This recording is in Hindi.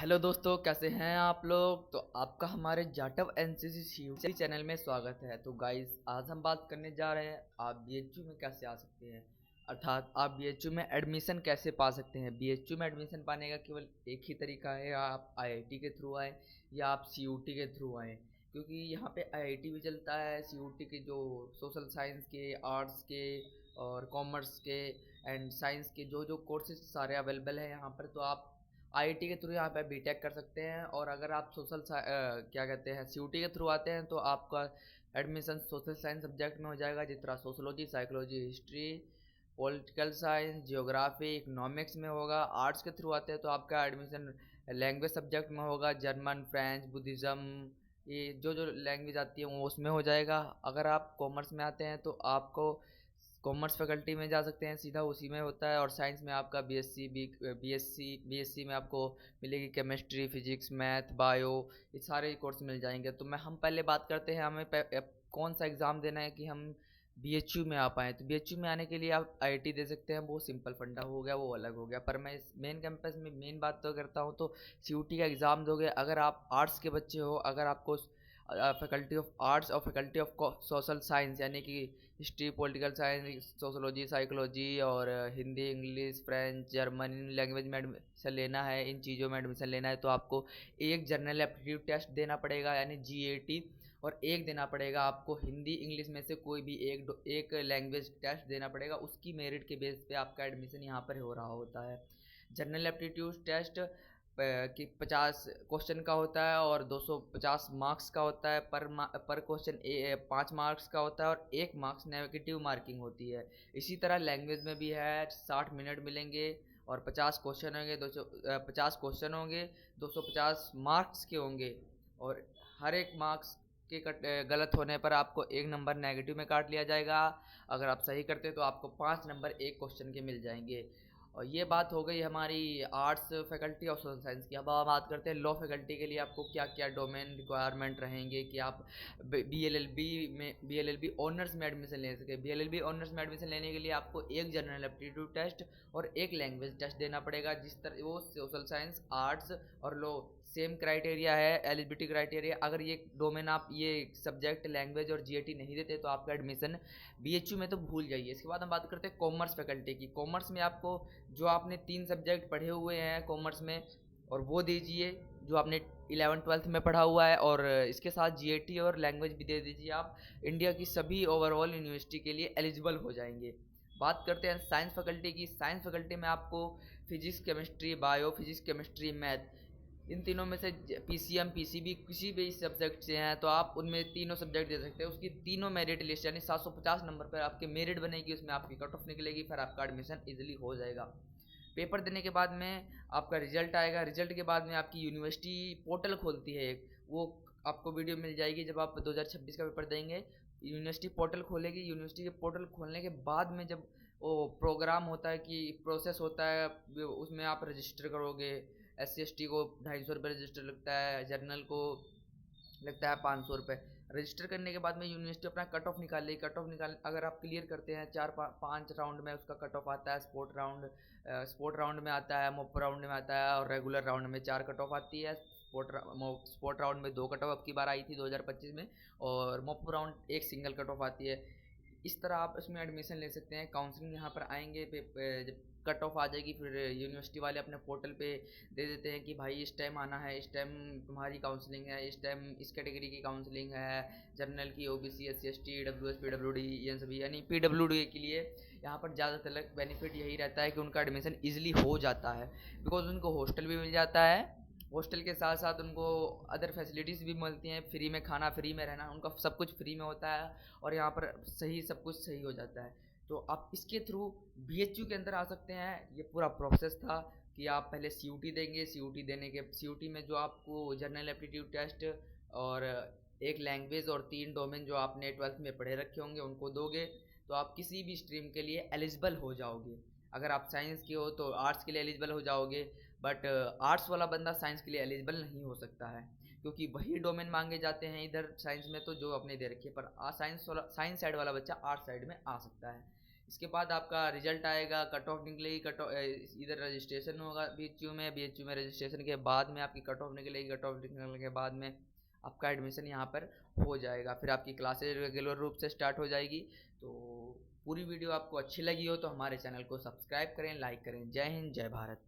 हेलो दोस्तों, कैसे हैं आप लोग। तो आपका हमारे जाटव एनसीसी चैनल में स्वागत है। तो गाइस, आज हम बात करने जा रहे हैं आप बीएचयू में कैसे आ सकते हैं, अर्थात आप बीएचयू में एडमिशन कैसे पा सकते हैं। बीएचयू में एडमिशन पाने का केवल एक ही तरीका है, आप आईआईटी के थ्रू आए या आप सीयूटी के थ्रू आए। क्योंकि यहाँ पे आईआईटी भी चलता है, सीयूटी के जो सोशल साइंस के, आर्ट्स के और कॉमर्स के एंड साइंस के जो जो कोर्सेज सारे अवेलेबल हैं यहाँ पर। तो आप आईआईटी के थ्रू यहाँ पे बीटेक कर सकते हैं। और अगर आप क्या कहते हैं सीयूटी के थ्रू आते हैं तो आपका एडमिशन सोशल साइंस सब्जेक्ट में हो जाएगा, जिस तरह sociology, psychology, history, political science, geography, economics में होगा। आर्ट्स के थ्रू आते हैं तो आपका एडमिशन लैंग्वेज सब्जेक्ट में होगा, जर्मन, फ्रेंच, बुद्धिज़्म, ये जो जो लैंग्वेज आती है वो उसमें हो जाएगा। अगर आप कॉमर्स में आते हैं तो आपको कॉमर्स फैकल्टी में जा सकते हैं, सीधा उसी में होता है। और साइंस में आपका बीएससी में आपको मिलेगी केमिस्ट्री, फिजिक्स, मैथ, बायो, ये सारे कोर्स मिल जाएंगे। तो मैं हम पहले बात करते हैं हमें कौन सा एग्ज़ाम देना है कि हम बीएचयू में आ पाएँ। तो बीएचयू में आने के लिए आप आईआईटी दे सकते हैं, वो सिंपल फंडा हो गया, वो अलग हो गया। पर मैं इस मेन कैंपस में मेन बात तो करता हूँ तो सीयूटी का एग्ज़ाम दोगे। अगर आप आर्ट्स के बच्चे हो, अगर आपको फैकल्टी ऑफ आर्ट्स और फैकल्टी ऑफ सोशल साइंस यानी कि history, political science, sociology, psychology और हिंदी, इंग्लिश, फ्रेंच, जर्मन, इन लैंग्वेज में एडमिशन लेना है, इन चीज़ों में एडमिशन लेना है, तो आपको एक जनरल एप्टीट्यूड टेस्ट देना पड़ेगा यानी जीएटी, और एक देना पड़ेगा आपको हिंदी इंग्लिश में से कोई भी एक लैंग्वेज टेस्ट देना पड़ेगा। उसकी मेरिट के बेस पे आपका एडमिशन यहाँ पर हो रहा होता है। जनरल एप्टीट्यूड टेस्ट कि 50 क्वेश्चन का होता है और 250 मार्क्स का होता है। पर क्वेश्चन 5 मार्क्स का होता है और 1 मार्क्स नेगेटिव मार्किंग होती है। इसी तरह लैंग्वेज में भी है, 60 मिनट मिलेंगे और 50 क्वेश्चन होंगे, 250 मार्क्स के होंगे। और हर एक मार्क्स के गलत होने पर आपको 1 नंबर नेगेटिव में काट लिया जाएगा। अगर आप सही करते तो आपको 5 नंबर एक क्वेश्चन के मिल जाएंगे। और ये बात हो गई हमारी आर्ट्स फैकल्टी और सोशल साइंस की। अब हम बात करते हैं लॉ फैकल्टी के लिए आपको क्या क्या डोमेन रिक्वायरमेंट रहेंगे कि आप B L L B honours में एडमिशन ले सके। B L L B honours में एडमिशन लेने के लिए आपको एक जनरल एप्टीट्यूड टेस्ट और एक लैंग्वेज टेस्ट देना पड़ेगा। जिस तरह वो सोशल साइंस, आर्ट्स और लॉ सेम क्राइटेरिया है, एलिजिबिलिटी क्राइटेरिया। अगर ये डोमेन आप ये सब्जेक्ट, लैंग्वेज और जीएटी नहीं देते तो आपका एडमिशन बीएचयू में तो भूल जाइए। इसके बाद हम बात करते हैं कॉमर्स फैकल्टी की। कॉमर्स में आपको जो आपने 3 सब्जेक्ट पढ़े हुए हैं कॉमर्स में, और वो दीजिए जो आपने 11th-12th में पढ़ा हुआ है, और इसके साथ जीएटी और लैंग्वेज भी दे दीजिए। आप इंडिया की सभी ओवरऑल यूनिवर्सिटी के लिए एलिजिबल हो जाएंगे। बात करते हैं साइंस फैकल्टी की। साइंस फैकल्टी में आपको physics, chemistry, bio, physics, chemistry, math, इन तीनों में से पीसीएम, पीसीबी किसी भी सब्जेक्ट से हैं तो आप उनमें तीनों सब्जेक्ट दे सकते हैं। उसकी तीनों मेरिट लिस्ट यानी 750 नंबर पर आपकी मेरिट बनेगी, उसमें आपकी कट ऑफ निकलेगी, फिर आपका एडमिशन इजीली हो जाएगा। पेपर देने के बाद में आपका रिजल्ट आएगा। रिजल्ट के बाद में आपकी यूनिवर्सिटी पोर्टल खोलती है एक, वो आपको वीडियो मिल जाएगी जब आप 2026 का पेपर देंगे। यूनिवर्सिटी पोर्टल खोलेगी। यूनिवर्सिटी के पोर्टल खोलने के बाद में जब वो प्रोग्राम होता है कि प्रोसेस होता है, उसमें आप रजिस्टर करोगे। SC ST को 250 रुपये रजिस्टर लगता है, जर्नल को लगता है 500 रुपये। रजिस्टर करने के बाद में यूनिवर्सिटी अपना कट ऑफ निकाल लेगी। कट ऑफ निकाल अगर आप क्लियर करते हैं 4-5 राउंड में उसका कट ऑफ आता है। स्पोर्ट राउंड में आता है, मोप राउंड में आता है और रेगुलर राउंड में 4 कट ऑफ आती है। स्पोर्ट राउंड में 2 कट ऑफ अब की बार आई थी 2025 में, और मोप राउंड एक सिंगल कट ऑफ आती है। इस तरह आप इसमें एडमिशन ले सकते हैं। काउंसलिंग यहाँ पर आएंगे जब कट ऑफ आ जाएगी फिर यूनिवर्सिटी वाले अपने पोर्टल पे दे देते हैं कि भाई इस टाइम आना है, इस टाइम तुम्हारी काउंसलिंग है, इस टाइम इस कैटेगरी की काउंसलिंग है, जनरल की, OBC, SC ST, EWS, PWD, ये सभी। यानी PWD के लिए यहाँ पर ज़्यादातर बेनिफिट यही रहता है कि उनका एडमिशन ईजिली हो जाता है, बिकॉज उनको हॉस्टल भी मिल जाता है। हॉस्टल के साथ साथ उनको अदर फैसिलिटीज़ भी मिलती हैं, फ्री में खाना, फ्री में रहना, उनका सब कुछ फ्री में होता है। और यहाँ पर सब कुछ सही हो जाता है। तो आप इसके थ्रू बीएचयू के अंदर आ सकते हैं। ये पूरा प्रोसेस था कि आप पहले सीयूटी देंगे। सीयूटी में जो आपको जनरल एप्टीट्यूड टेस्ट और एक लैंग्वेज और 3 डोमेन जो आपने 12th में पढ़े रखे होंगे उनको दोगे तो आप किसी भी स्ट्रीम के लिए एलिजिबल हो जाओगे। अगर आप साइंस के हो तो आर्ट्स के लिए एलिजिबल हो जाओगे, बट आर्ट्स वाला बंदा साइंस के लिए एलिजिबल नहीं हो सकता है, क्योंकि वही डोमेन मांगे जाते हैं इधर साइंस में तो जो अपने दे रखे। पर साइंस साइड वाला बच्चा आर्ट्स साइड में आ सकता है। इसके बाद आपका रिजल्ट आएगा, कट ऑफ निकलेगी, कट ऑफ इधर रजिस्ट्रेशन होगा BHU में रजिस्ट्रेशन के बाद में आपकी कट ऑफ निकलेगी, कट ऑफ निकलने के बाद में आपका एडमिशन यहाँ पर हो जाएगा। फिर आपकी क्लासेज रेगुलर रूप से स्टार्ट हो जाएगी। तो पूरी वीडियो आपको अच्छी लगी हो तो हमारे चैनल को सब्सक्राइब करें, लाइक करें। जय हिंद, जय भारत।